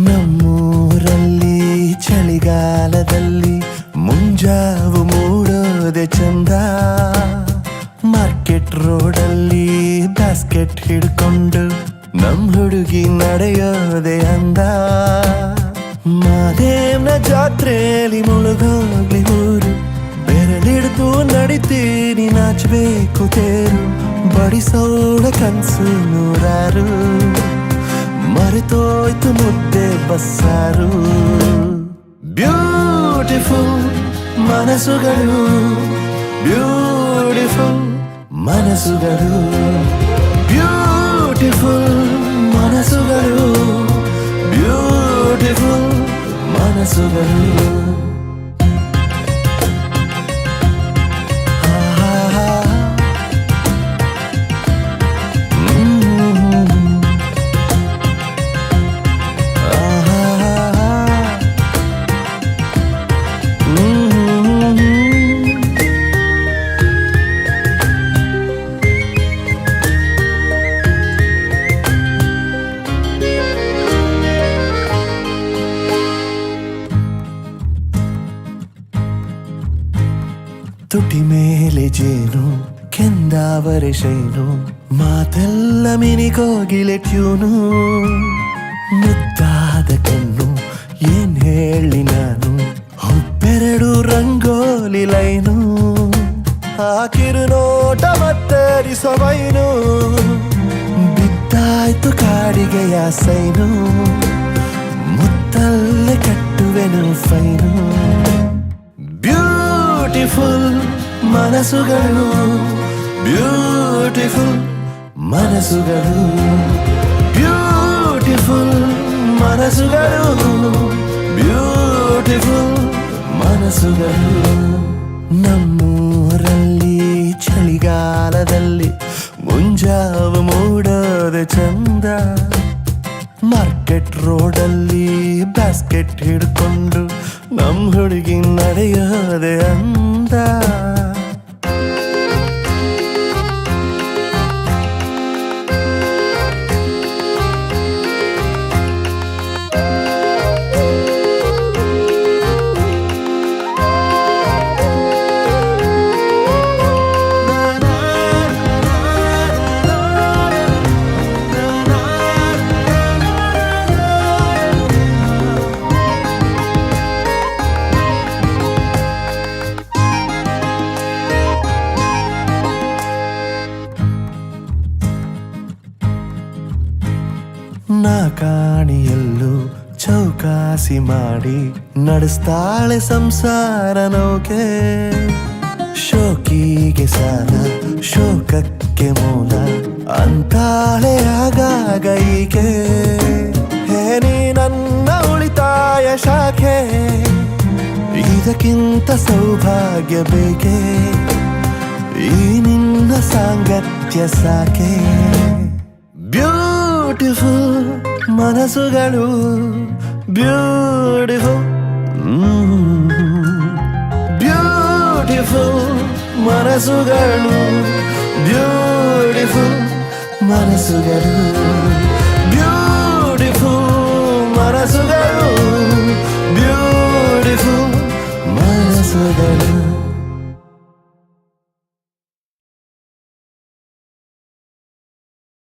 ನಮ್ಮೂರಲ್ಲಿ ಚಳಿಗಾಲದಲ್ಲಿ ಮುಂಜಾವು ಮೂಡೋದೆ ಚಂದ. ಮಾರ್ಕೆಟ್ ರೋಡಲ್ಲಿ ಬ್ಯಾಸ್ಕೆಟ್ ಹಿಡ್ಕೊಂಡು ನಮ್ ಹುಡುಗಿ ನಡೆಯೋದೆ ಅಂದ. ಮಾದೇವ್ನ ಜಾತ್ರೆಯಲ್ಲಿ ಮುಳುಗೋಗ್ಲಿ ಊರು, ಬೆರಳಿಡ್ದು ನಡಿತೀನಿ ನಾಚಬೇಕು ತೇರು. ಬಡಿಸೋಳ ಕನ್ಸು ನೂರಾರು, ಮರೆತೋಯ್ತು ಮುದ್ದೆ ಬಸ್ಸಾರು. ಬ್ಯೂಟಿಫುಲ್ ಮನಸ್ಸುಗಳು, ಬ್ಯೂಟಿಫುಲ್ ಮನಸ್ಸುಗಳು, ಬ್ಯೂಟಿಫುಲ್ ಮನಸ್ಸುಗಳು, ಬ್ಯೂಟಿಫುಲ್ ಮನಸ್ಸುಗಳು. ತುಟಿ ಮೇಲೆ ಜೇನು, ಕೆಂದಾವರೆ ಶೈನು, ಮಾತೆಲ್ಲ ಮಿನಿಗೋಗಿಲೆ ಟ್ಯೂನು. ಮುದ್ದಾದ ಕಣ್ಣು ಏನ್ ಹೇಳಿ ನಾನು, ಹುಬ್ಬೆರಡು ರಂಗೋಲಿ ಲೈನು. ಹಾಕಿರು ನೋಟ ಮತ್ತರಿಸೋ ಬೈನು, ಬಿದ್ದಾಯ್ತು ಕಾಡಿಗೆಯ ಸೈನು. ಮುತ್ತಲ್ಲೇ ಕಟ್ಟುವೆನು ಫೈನು. ಬ್ಯೂಟಿಫುಲ್ ಮನಸ್ಸುಗಳು, ಬ್ಯೂಟಿಫುಲ್ ಮನಸ್ಸುಗಳು, ಬ್ಯೂಟಿಫುಲ್ ಮನಸ್ಸುಗಳು, ಬ್ಯೂಟಿಫುಲ್ ಮನಸ್ಸುಗಳು. ನಮ್ಮೂರಲ್ಲಿ ಚಳಿಗಾಲದಲ್ಲಿ ಮುಂಜಾವು ಮೂಡೋದೆ ಚಂದ. ಮಾರ್ಕೆಟ್ ರೋಡಲ್ಲಿ ಬ್ಯಾಸ್ಕೆಟ್ ಹಿಡ್ಕೊಂಡು ನಮ್ ಹುಡುಗಿ ನಡೆಯೋದೆ ಅಂದ. ನಾ ಕಾಣಿಯಲ್ಲೂ ಚೌಕಾಸಿ ಮಾಡಿ ನಡೆಸ್ತಾಳೆ ಸಂಸಾರ ನೌಕೆ. ಶೋಕಿಗೆ ಸಾಲ ಶೋಕಕ್ಕೆ ಮೂಲ ಅಂತಾಳೆ ಆಗಾಗ ಈಕೆ. ಹೇ ನೀ ನನ್ನ ಉಳಿತಾಯ ಶಾಖೆ, ಇದಕ್ಕಿಂತ ಸೌಭಾಗ್ಯ ಬೇಕೆ, ಈ ನಿನ್ನ ಸಾಂಗತ್ಯ ಸಾಕೆ. ಬ್ಯೂಟಿಫುಲ್ ಮನಸ್ಸುಗಳು, ಬ್ಯೂಟಿಫುಲ್ ಬ್ಯೂಟಿಫುಲ್ ಮನಸ್ಸುಗಳು, ಬ್ಯೂಟಿಫುಲ್ ಮನಸ್ಸುಗಳು, ಬ್ಯೂಟಿಫುಲ್ ಮನಸ್ಸುಗಳು, ಬ್ಯೂಟಿಫುಲ್ ಮನಸ್ಸುಗಳು.